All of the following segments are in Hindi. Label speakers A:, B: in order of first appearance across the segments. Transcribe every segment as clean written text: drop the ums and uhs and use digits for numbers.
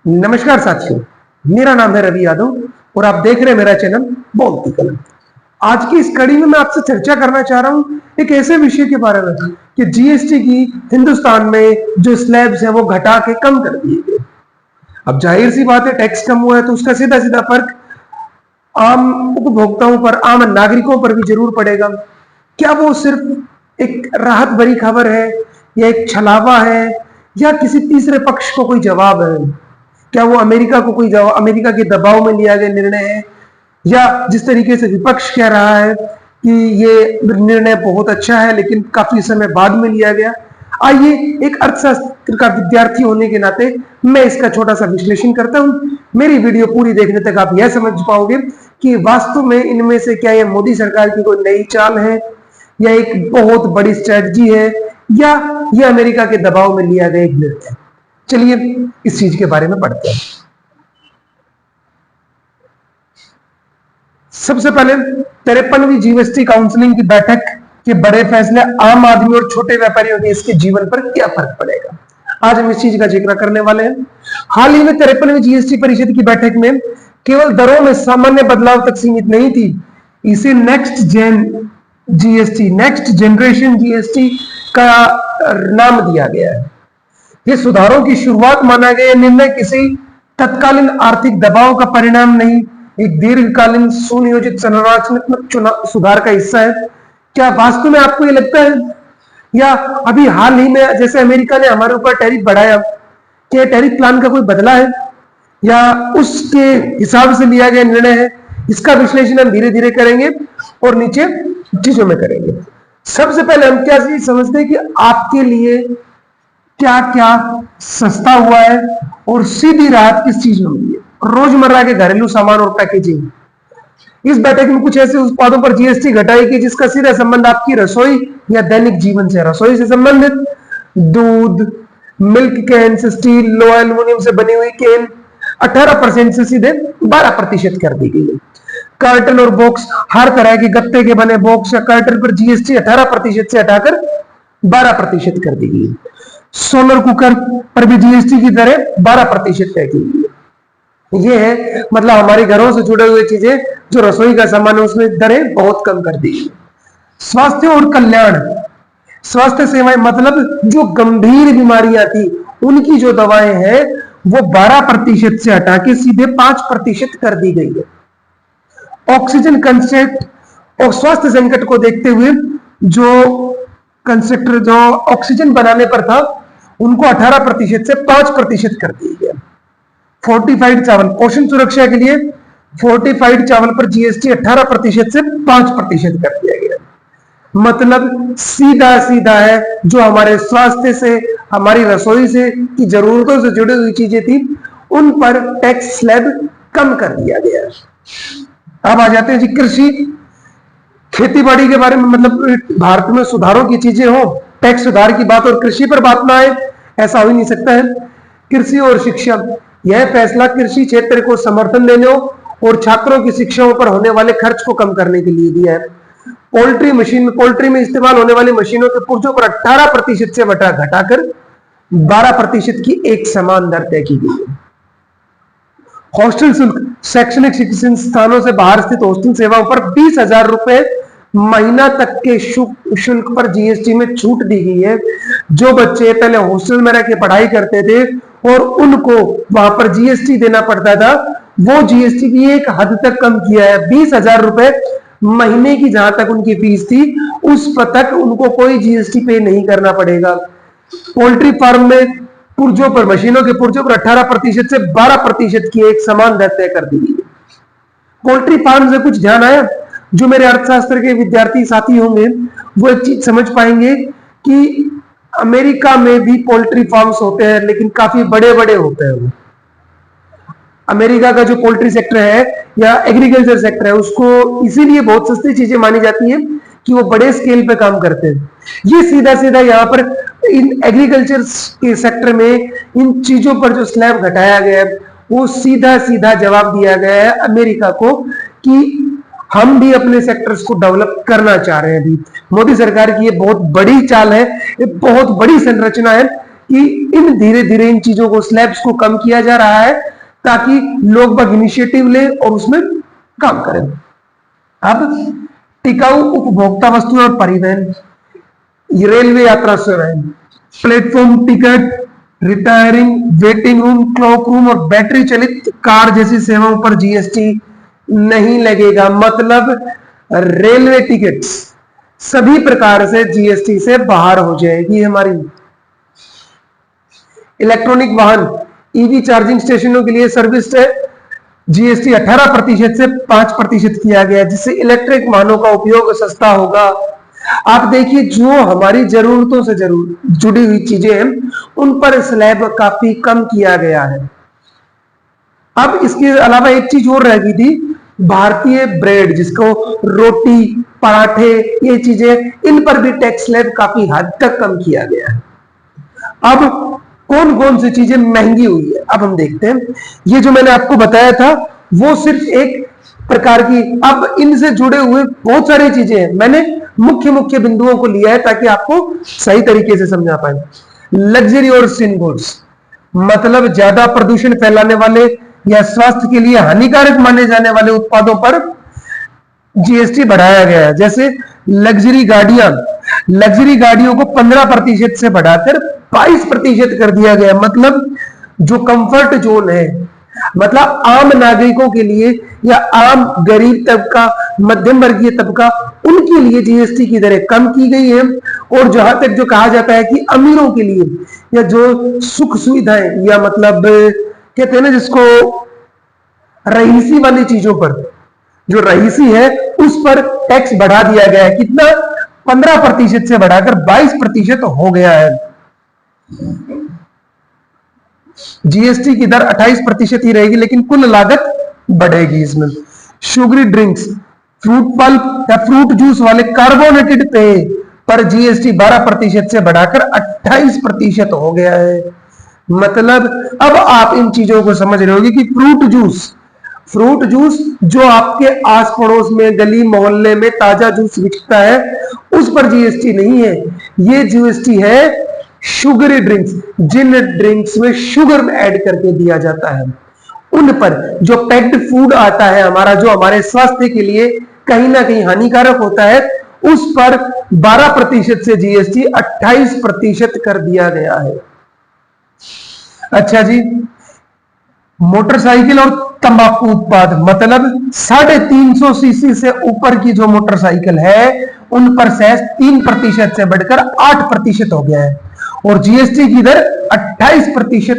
A: नमस्कार साथियों, मेरा नाम है रवि यादव और आप देख रहे हैं मेरा चैनल बोलती कलम। आज की इस कड़ी में मैं आपसे चर्चा करना चाह रहा हूं एक ऐसे विषय के बारे में कि जीएसटी की हिंदुस्तान में जो स्लैब्स है वो घटा के कम कर दिए गए। अब जाहिर सी बात है, टैक्स कम हुआ है तो उसका सीधा सीधा फर्क आम उपभोक्ताओं पर, आम नागरिकों पर भी जरूर पड़ेगा। क्या वो सिर्फ एक राहत भरी खबर है या एक छलावा है या किसी तीसरे पक्ष को कोई जवाब है? क्या वो अमेरिका को कोई जवाब, अमेरिका के दबाव में लिया गया निर्णय है, या जिस तरीके से विपक्ष कह रहा है कि ये निर्णय बहुत अच्छा है लेकिन काफी समय बाद में लिया गया? आइए, एक अर्थशास्त्र का विद्यार्थी होने के नाते मैं इसका छोटा सा विश्लेषण करता हूं। मेरी वीडियो पूरी देखने तक आप यह समझ पाओगे कि वास्तव में इनमें से क्या यह मोदी सरकार की कोई नई चाल है या एक बहुत बड़ी स्ट्रेटजी है या यह अमेरिका के दबाव में लिया गया एक निर्णय है। चलिए इस चीज के बारे में पढ़ते हैं। सबसे पहले 53वीं जीएसटी काउंसिलिंग की बैठक के बड़े फैसले, आम आदमी और छोटे व्यापारियों के इसके जीवन पर क्या फर्क पड़ेगा, आज हम इस चीज का जिक्र करने वाले हैं। हाल ही में 53वीं जीएसटी परिषद की बैठक में केवल दरों में सामान्य बदलाव तक सीमित नहीं थी, इसे नेक्स्ट जनरेशन जीएसटी का नाम दिया गया है। ये सुधारों की शुरुआत माना गया। निर्णय किसी तत्कालीन आर्थिक दबाव का परिणाम नहीं, एक दीर्घकालीन सुनियोजित संरचनात्मक सुधार का हिस्सा है। क्या वास्तव में आपको ये लगता है, या अभी हाल ही में जैसे अमेरिका ने हमारे ऊपर टैरिफ बढ़ाया, क्या टैरिफ प्लान का कोई बदला है या उसके हिसाब से लिया गया निर्णय है? इसका विश्लेषण हम धीरे धीरे करेंगे और नीचे चीजों में करेंगे। सबसे पहले हम क्या समझते हैं कि आपके लिए क्या क्या सस्ता हुआ है और सीधी राहत किस चीज में मिली है? रोजमर्रा के घरेलू सामान और पैकेजिंग। इस बैठक में कुछ ऐसे उत्पादों पर जीएसटी घटाई कि जिसका सीधा संबंध आपकी रसोई या दैनिक जीवन से, रसोई से संबंधित दूध, milk can, steel, low aluminium से बनी हुई कैन 18% से सीधे 12% कर दी गई है। कार्टन और बॉक्स, हर तरह के गत्ते के बने बॉक्स या कार्टन पर जीएसटी 18% से हटाकर 12% कर दी गई है। सोलर कुकर पर भी जीएसटी की दरें 12% तय की गई है। ये है मतलब हमारे घरों से जुड़े हुए चीजें, जो रसोई का सामान है उसमें दरें बहुत कम कर दी गई। स्वास्थ्य और कल्याण, स्वास्थ्य सेवाएं मतलब जो गंभीर बीमारियां थी उनकी जो दवाएं हैं वो 12% से हटा के सीधे 5% कर दी गई है। ऑक्सीजन कंसेंट और स्वास्थ्य संकट को देखते हुए जो कंसेंट्रेटर जो ऑक्सीजन बनाने पर था उनको 18% से 5% कर दिया गया। फोर्टिफाइड चावल, पोषण सुरक्षा के लिए फोर्टिफाइड चावल पर जीएसटी 18% से 5% कर दिया गया। मतलब सीधा सीधा है, जो हमारे स्वास्थ्य से, हमारी रसोई से की जरूरतों से जुड़ी हुई चीजें थी उन पर टैक्स स्लैब कम कर दिया गया। अब आ जाते हैं जी कृषि, खेती बाड़ी के बारे में। मतलब भारत में सुधारों की चीजें हो, टैक्स सुधार की बात और कृषि पर बात ना आए, ऐसा हो ही नहीं सकता है। कृषि और शिक्षा, यह फैसला कृषि क्षेत्र को समर्थन देने और छात्रों की शिक्षाओं पर होने वाले खर्च को कम करने के लिए दिया है। पोल्ट्री में इस्तेमाल होने वाली मशीनों के पुर्जों पर 18% से घटाकर 12% की एक समान दर तय की गई है। हॉस्टल शुल्क, शैक्षणिक शिक्षण स्थानों से बाहर स्थित हॉस्टल सेवाओं पर 20,000 रुपए महीना तक के शुल्क पर जीएसटी में छूट दी गई है। जो बच्चे पहले हॉस्टल में रह के पढ़ाई करते थे और उनको वहां पर जीएसटी देना पड़ता था, वो जीएसटी भी एक हद तक कम किया है। 20,000 रुपए महीने की जहां तक उनकी फीस थी उस पर तक उनको कोई जीएसटी पे नहीं करना पड़ेगा। पोल्ट्री फार्म में पुर्जों पर, मशीनों के पुर्जों पर 18% से 12% की एक समान दर तय कर दी गई। पोल्ट्री फार्म से कुछ ध्यान आया? जो मेरे अर्थशास्त्र के विद्यार्थी साथी होंगे वो एक चीज समझ पाएंगे कि अमेरिका में भी पोल्ट्री फार्म्स होते हैं लेकिन काफी बड़े बड़े होते हैं। वो अमेरिका का जो पोल्ट्री सेक्टर है या एग्रीकल्चर सेक्टर है उसको इसीलिए बहुत सस्ती चीजें मानी जाती है कि वो बड़े स्केल पे काम करते हैं। ये सीधा सीधा यहाँ पर इन एग्रीकल्चर के सेक्टर में इन चीजों पर जो स्लैब घटाया गया है वो सीधा सीधा जवाब दिया गया है अमेरिका को कि हम भी अपने सेक्टर्स को डेवलप करना चाह रहे हैं। अभी मोदी सरकार की ये बहुत बड़ी चाल है, ये बहुत बड़ी संरचना है कि इन धीरे धीरे इन चीजों को, स्लैब्स को कम किया जा रहा है ताकि लोग बाग इनिशिएटिव ले और उसमें काम करें। अब टिकाऊ उपभोक्ता वस्तु और परिवहन, रेलवे यात्रा सेवाएं, platform ticket, retiring, waiting room, clock room और बैटरी चलित कार जैसी सेवाओं पर जीएसटी नहीं लगेगा। मतलब रेलवे टिकट्स सभी प्रकार से जीएसटी से बाहर हो जाएगी हमारी। इलेक्ट्रॉनिक वाहन, ईवी चार्जिंग स्टेशनों के लिए सर्विस से जीएसटी 18% से 5% किया गया, जिससे इलेक्ट्रिक वाहनों का उपयोग सस्ता होगा। आप देखिए, जो हमारी जरूरतों से जुड़ी हुई चीजें हैं उन पर स्लैब काफी कम किया गया है। अब इसके अलावा एक चीज और रह गई थी, भारतीय ब्रेड, जिसको रोटी, पराठे, ये चीजें, इन पर भी टैक्स स्लैब काफी हद तक कम किया गया है। अब कौन कौन सी चीजें महंगी हुई है, अब हम देखते हैं। ये जो मैंने आपको बताया था वो सिर्फ एक प्रकार की, अब इनसे जुड़े हुए बहुत सारी चीजें हैं। मैंने मुख्य मुख्य बिंदुओं को लिया है ताकि आपको सही तरीके से समझा पाए। लग्जरी और सिन गुड्स, मतलब ज्यादा प्रदूषण फैलाने वाले या स्वास्थ्य के लिए हानिकारक माने जाने वाले उत्पादों पर जीएसटी बढ़ाया गया है। जैसे लग्जरी गाड़ियों को 15% से बढ़ाकर 22% कर दिया गया। मतलब जो कंफर्ट जोन है, मतलब आम नागरिकों के लिए या आम गरीब तबका, मध्यम वर्गीय तबका, उनके लिए जीएसटी की दरें कम की गई है। और जहां तक जो कहा जाता है कि अमीरों के लिए या जो सुख सुविधाएं, या मतलब कहते हैं ना जिसको रईसी वाली चीजों पर, जो रईसी है उस पर टैक्स बढ़ा दिया गया है। कितना? 15% से बढ़ाकर 22% हो गया है। जीएसटी की दर 28% ही रहेगी, लेकिन कुल लागत बढ़ेगी इसमें। शुगरी ड्रिंक्स, फ्रूट पल्प या फ्रूट जूस वाले कार्बोनेटेड पेय पर जीएसटी 12% से बढ़ाकर 28% हो गया है। मतलब अब आप इन चीजों को समझ रहे होंगे कि फ्रूट जूस जो आपके आस पड़ोस में, गली मोहल्ले में ताजा जूस बिकता है, उस पर जीएसटी नहीं है। ये जीएसटी है शुगरी ड्रिंक्स, जिन ड्रिंक्स में शुगर ऐड करके दिया जाता है उन पर। जो पैक्ड फूड आता है हमारा, जो हमारे स्वास्थ्य के लिए कहीं ना कहीं हानिकारक होता है, उस पर 12% से जीएसटी 28% कर दिया गया है। अच्छा जी, मोटरसाइकिल और तंबाकू उत्पाद, मतलब 350 सीसी से ऊपर की जो मोटरसाइकिल है उन पर सेस 3% से बढ़कर 8% हो गया है और जीएसटी की दर 28%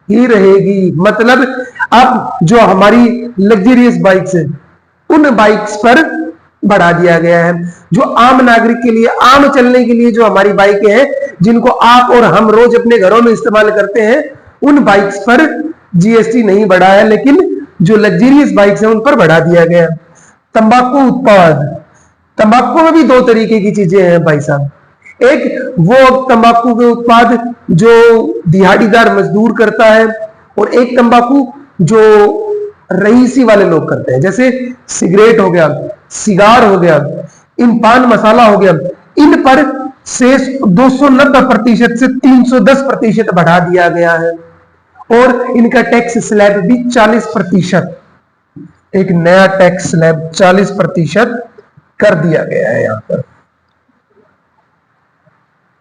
A: ही रहेगी। मतलब अब जो हमारी लग्जरियस बाइक्स है उन बाइक्स पर बढ़ा दिया गया है। जो आम नागरिक के लिए, आम चलने के लिए जो हमारी बाइकें हैं, जिनको आप और हम रोज अपने घरों में इस्तेमाल करते हैं, उन बाइक्स पर जीएसटी नहीं बढ़ा है, लेकिन जो लग्जरियस बाइक्स हैं उन पर बढ़ा दिया गया। तंबाकू उत्पाद, तंबाकू में भी दो तरीके की चीजें हैं भाई साहब। एक वो तंबाकू के उत्पाद जो दिहाड़ीदार मजदूर करता है, और एक तंबाकू जो रईसी वाले लोग करते हैं, जैसे सिगरेट हो गया, सिगार हो गया, इन पान मसाला हो गया, इन पर शेष 290% से 310% बढ़ा दिया गया है। और इनका टैक्स स्लैब भी 40%, एक नया टैक्स स्लैब 40% कर दिया गया है यहां पर।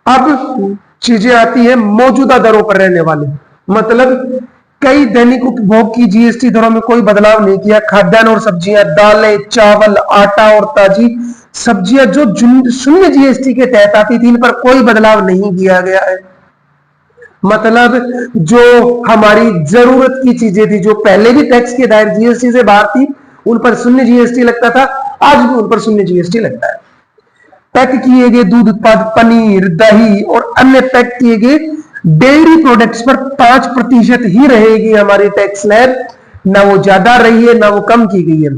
A: अब चीजें आती है मौजूदा दरों पर रहने वाले, मतलब कई दैनिक उपभोग की जीएसटी दरों में कोई बदलाव नहीं किया। खाद्यान्न और सब्जियां, दालें, चावल, आटा और ताजी सब्जियां जो शून्य जीएसटी के तहत आती थी, इन पर कोई बदलाव नहीं किया गया है। मतलब जो हमारी जरूरत की चीजें थी, जो पहले भी टैक्स के दायरे जीएसटी से बाहर थी, उन पर शून्य जीएसटी लगता था, आज भी उन पर शून्य जीएसटी लगता है। पैक किए गए दूध उत्पाद, पनीर, दही और अन्य पैक किए गए डेयरी प्रोडक्ट्स पर 5% ही रहेगी हमारी टैक्स स्लैब, ना वो ज्यादा रही है ना वो कम की गई है।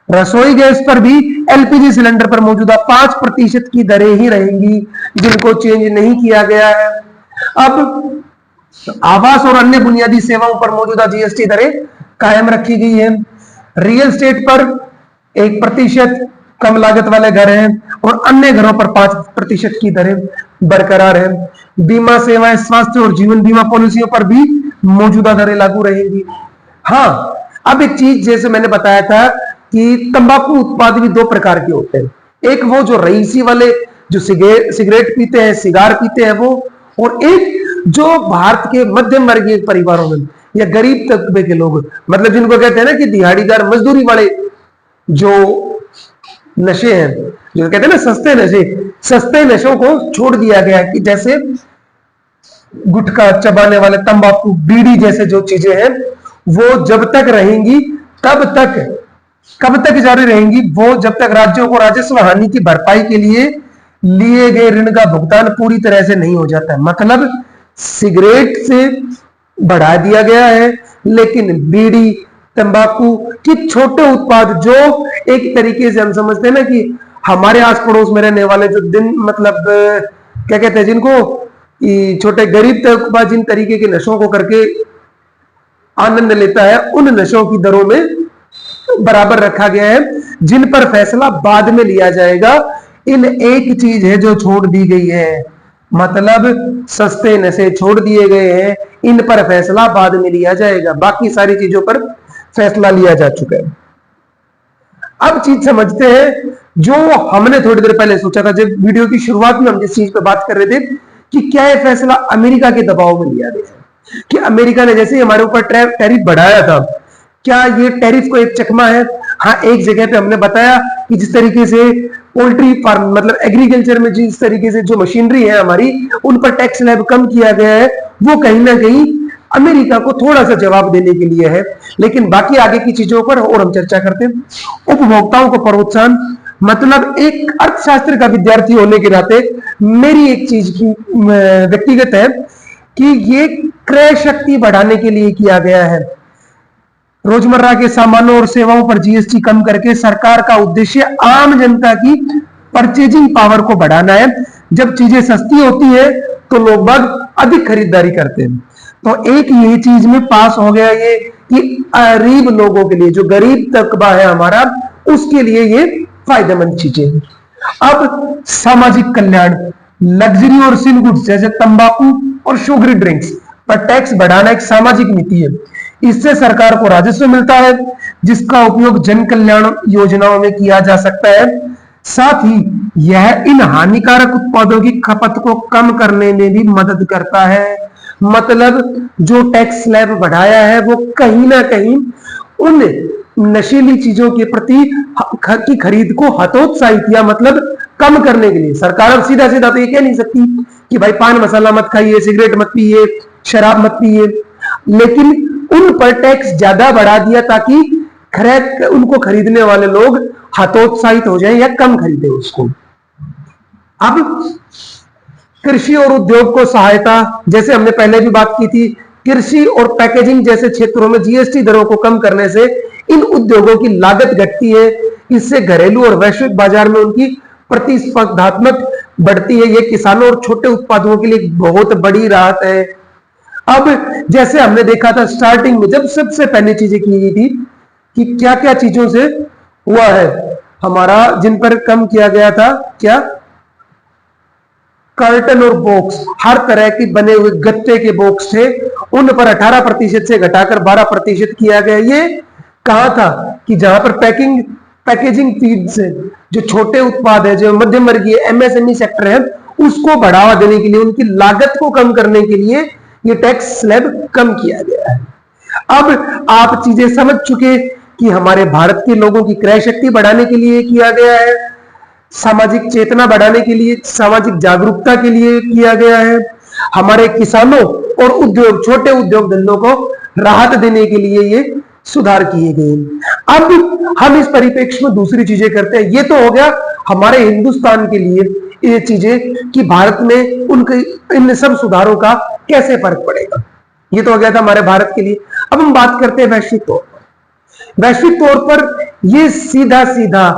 A: रसोई गैस पर भी एलपीजी सिलेंडर पर मौजूदा 5% की दरें ही रहेंगी, जिनको चेंज नहीं किया गया है। अब आवास और अन्य बुनियादी सेवाओं पर मौजूदा जीएसटी दरें कायम रखी गई है। रियल एस्टेट पर 1% कम लागत वाले घर हैं और अन्य घरों पर 5% की दरें बरकरार है। बीमा सेवाएं, स्वास्थ्य और जीवन बीमा पॉलिसियों पर भी मौजूदा दरें लागू रहेंगी। हाँ, अब एक चीज जैसे मैंने बताया था कि तंबाकू उत्पाद भी दो प्रकार के होते हैं, एक वो जो रईसी वाले जो सिगरेट पीते हैं, सिगार पीते हैं वो, और एक जो भारत के मध्यम वर्गीय परिवारों में या गरीब तबके के लोग, मतलब जिनको कहते हैं ना कि दिहाड़ीदार मजदूरी वाले जो नशे हैं, जो कहते हैं ना सस्ते नशे, सस्ते नशों को छोड़ दिया गया कि जैसे गुटखा चबाने वाले, तंबाकू, बीड़ी जैसे जो चीजें हैं वो जब तक रहेंगी तब तक, कब तक जारी रहेंगी, वो जब तक राज्यों को राजस्व हानि की भरपाई के लिए लिए गए ऋण का भुगतान पूरी तरह से नहीं हो जाता है। मतलब सिगरेट से बढ़ा दिया गया है, लेकिन बीड़ी, तंबाकू की छोटे उत्पाद जो एक तरीके से हम समझते हैं ना कि हमारे आस पड़ोस में रहने वाले जो दिन मतलब क्या कहते हैं जिनको छोटे गरीब तबका जिन तरीके के नशों को करके आनंद लेता है, उन नशों की दरों में बराबर रखा गया है, जिन पर फैसला बाद में लिया जाएगा। इन एक चीज है जो छोड़ दी गई है, मतलब सस्ते नशे छोड़ दिए गए हैं, इन पर फैसला बाद में लिया जाएगा, बाकी सारी चीजों पर फैसला लिया जा चुका है। अब चीज समझते हैं जो हमने थोड़ी देर पहले सोचा था, जब वीडियो की शुरुआत में हम जिस चीज पर बात कर रहे थे कि क्या यह फैसला अमेरिका के दबाव में लिया गया है, कि अमेरिका ने जैसे हमारे ऊपर टैरिफ बढ़ाया था, क्या ये टैरिफ को एक चकमा है? हाँ, एक जगह पे हमने बताया कि जिस तरीके से पोल्ट्री फार्म मतलब एग्रीकल्चर में जिस तरीके से जो मशीनरी है हमारी, उन पर टैक्स स्लैब कम किया गया है, वो कहीं ना कहीं अमेरिका को थोड़ा सा जवाब देने के लिए है। लेकिन बाकी आगे की चीजों पर और हम चर्चा करते हैं। उपभोक्ताओं को प्रोत्साहन, मतलब एक अर्थशास्त्र का विद्यार्थी होने के नाते मेरी एक चीज की व्यक्तिगत है कि ये क्रय शक्ति बढ़ाने के लिए किया गया है। रोजमर्रा के सामानों और सेवाओं पर जीएसटी कम करके सरकार का उद्देश्य आम जनता की परचेजिंग पावर को बढ़ाना है। जब चीजें सस्ती होती है तो लोग बाग अधिक खरीदारी करते हैं। तो एक यही चीज में पास हो गया ये कि गरीब लोगों के लिए, जो गरीब तबका है हमारा, उसके लिए ये फायदेमंद चीजें। अब सामाजिक कल्याण, लग्जरी और सिल गुड्स जैसे तंबाकू और शुगरी ड्रिंक्स पर टैक्स बढ़ाना एक सामाजिक नीति है। इससे सरकार को राजस्व मिलता है जिसका उपयोग जन कल्याण योजनाओं में किया जा सकता है। साथ ही यह इन हानिकारक उत्पादों की खपत को कम करने में भी मदद करता है। मतलब जो टैक्स स्लैब बढ़ाया है वो कहीं ना कहीं उन नशीली चीजों के प्रति की खरीद को हतोत्साहित या मतलब कम करने के लिए। सरकार अब सीधा सीधा तो ये कह नहीं सकती कि भाई पान मसाला मत खाइए, सिगरेट मत पिए, शराब मत पिए, लेकिन उन पर टैक्स ज्यादा बढ़ा दिया ताकि उनको खरीदने वाले लोग हतोत्साहित हो जाएं या कम खरीदे उसको। अब कृषि और उद्योग को सहायता, जैसे हमने पहले भी बात की थी, कृषि और पैकेजिंग जैसे क्षेत्रों में जीएसटी दरों को कम करने से इन उद्योगों की लागत घटती है। इससे घरेलू और वैश्विक बाजार में उनकी प्रतिस्पर्धात्मक बढ़ती है। ये किसानों और छोटे उत्पादकों के लिए बहुत बड़ी राहत है। अब जैसे हमने देखा था स्टार्टिंग में जब सबसे पहले चीजें की गई थी कि क्या क्या चीजों से हुआ है हमारा, जिन पर कम किया गया था, क्या कर्टन और बॉक्स, हर तरह के बने हुए गत्ते के बॉक्स थे, उन पर 18% से घटाकर 12% किया गया। ये कहा था कि जहां पर पैकेजिंग फीड्स है, जो छोटे उत्पाद है, जो मध्यम वर्गीय एमएसएमई सेक्टर है, उसको बढ़ावा देने के लिए, उनकी लागत को कम करने के लिए ये टैक्स स्लैब कम किया गया है। अब आप चीजें समझ चुके कि हमारे भारत के लोगों की क्रय शक्ति बढ़ाने के लिए किया गया है, सामाजिक चेतना बढ़ाने के लिए, सामाजिक जागरूकता के लिए किया गया है, हमारे किसानों और उद्योग, छोटे उद्योग धंधों को राहत देने के लिए ये सुधार किए गए। अब हम इस परिप्रेक्ष्य में दूसरी चीजें करते हैं। ये तो हो गया हमारे हिंदुस्तान के लिए ये चीजें कि भारत में उनके इन सब सुधारों का कैसे फर्क पड़ेगा, ये तो हो गया था हमारे भारत के लिए। अब हम बात करते हैं वैश्विक तौर पर। वैश्विक तौर पर ये सीधा सीधा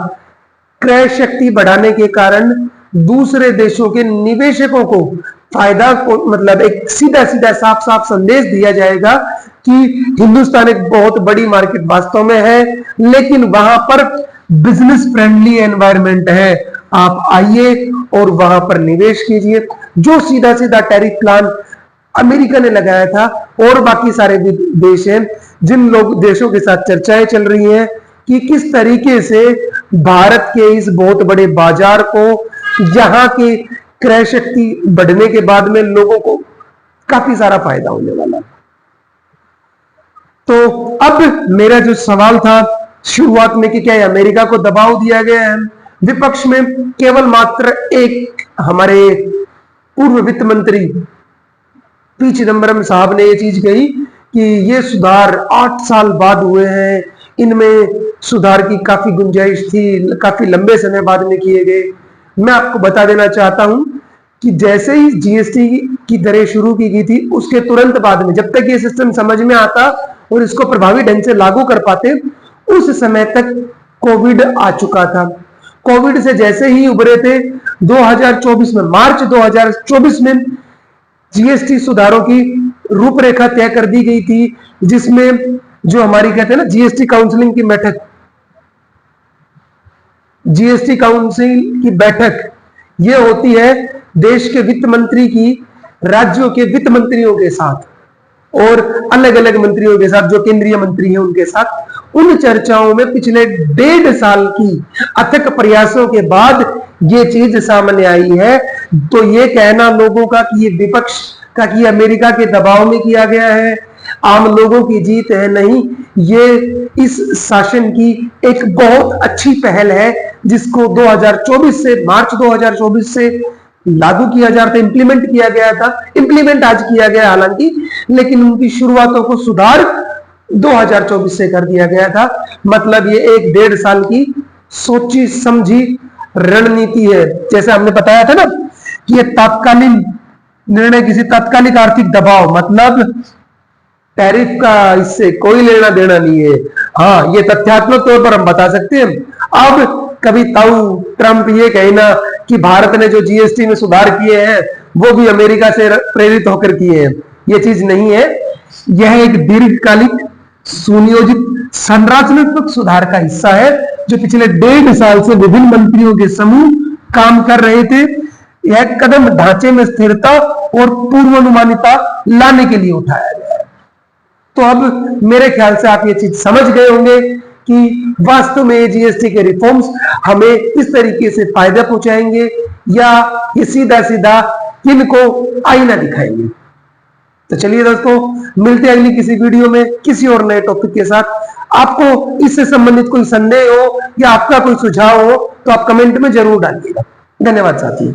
A: क्रय शक्ति बढ़ाने के कारण दूसरे देशों के निवेशकों को फायदा को, मतलब एक सीधा सीधा साफ साफ संदेश दिया जाएगा कि हिंदुस्तान एक बहुत बड़ी मार्केट वास्तव में है, लेकिन वहां पर बिजनेस फ्रेंडली एनवायरनमेंट है, आप आइए और वहां पर निवेश कीजिए। जो सीधा सीधा टैरिफ प्लान अमेरिका ने लगाया था, और बाकी सारे देश हैं जिन देशों के साथ चर्चाएं चल रही हैं कि किस तरीके से भारत के इस बहुत बड़े बाजार को, यहाँ के क्रय शक्ति बढ़ने के बाद में लोगों को काफी सारा फायदा होने वाला। तो अब मेरा जो सवाल था शुरुआत में कि क्या अमेरिका को दबाव दिया गया है, विपक्ष में केवल मात्र एक हमारे पूर्व वित्त मंत्री पी चिदम्बरम साहब ने ये चीज कही कि ये सुधार 8 साल बाद हुए हैं, इनमें सुधार की काफी गुंजाइश थी, काफी लंबे समय बाद में किए गए। मैं आपको बता देना चाहता हूं कि जैसे ही जीएसटी की दरें शुरू की गई थी, उसके तुरंत बाद में, जब तक ये सिस्टम समझ में आता और इसको प्रभावी ढंग से लागू कर पाते, उस समय तक कोविड आ चुका था। कोविड से जैसे ही उभरे थे 2024 में, मार्च 2024 में जीएसटी सुधारों की रूपरेखा तय कर दी गई थी, जिसमें जो हमारी कहते हैं ना जीएसटी काउंसिलिंग की बैठक, जीएसटी काउंसिल की बैठक ये होती है देश के वित्त मंत्री की राज्यों के वित्त मंत्रियों के साथ और अलग अलग मंत्रियों के साथ, जो केंद्रीय मंत्री हैं उनके साथ। उन चर्चाओं में पिछले 1.5 साल की अथक प्रयासों के बाद ये चीज सामने आई है। तो ये कहना लोगों का कि ये विपक्ष का कि अमेरिका के दबाव में किया गया है, आम लोगों की जीत है, नहीं, ये इस शासन की एक बहुत अच्छी पहल है जिसको 2024 से, मार्च 2024 से लागू किया जा रहा था, इंप्लीमेंट किया गया था। इंप्लीमेंट आज किया गया हालांकि, लेकिन उनकी शुरुआतों को सुधार 2024 से कर दिया गया था। मतलब ये 1.5 साल की सोची समझी रणनीति है। जैसे हमने बताया था ना कि ये तात्कालीन निर्णय, किसी तात्कालिक आर्थिक दबाव, मतलब टैरिफ का इससे कोई लेना देना नहीं है। हाँ, ये तथ्यात्मक तौर पर हम बता सकते हैं। अब कभी ताऊ ट्रंप ये कहना कि भारत ने जो जीएसटी में सुधार किए हैं वो भी अमेरिका से प्रेरित होकर किए हैं, ये चीज नहीं है। यह एक दीर्घकालिक सुनियोजित संरचनात्मक सुधार का हिस्सा है जो पिछले 1.5 साल से विभिन्न मंत्रियों के समूह काम कर रहे थे। यह कदम ढांचे में स्थिरता और पूर्वानुमानिता लाने के लिए उठाया गया है। तो अब मेरे ख्याल से आप ये चीज समझ गए होंगे कि वास्तव में जीएसटी के रिफॉर्म्स हमें किस तरीके से फायदा पहुंचाएंगे या ये सीधा सीधा किनको आईना दिखाएंगे। तो चलिए दोस्तों, मिलते हैं अगली किसी वीडियो में किसी और नए टॉपिक के साथ। आपको इससे संबंधित कोई संदेह हो या आपका कोई सुझाव हो तो आप कमेंट में जरूर डालिएगा। धन्यवाद साथियों।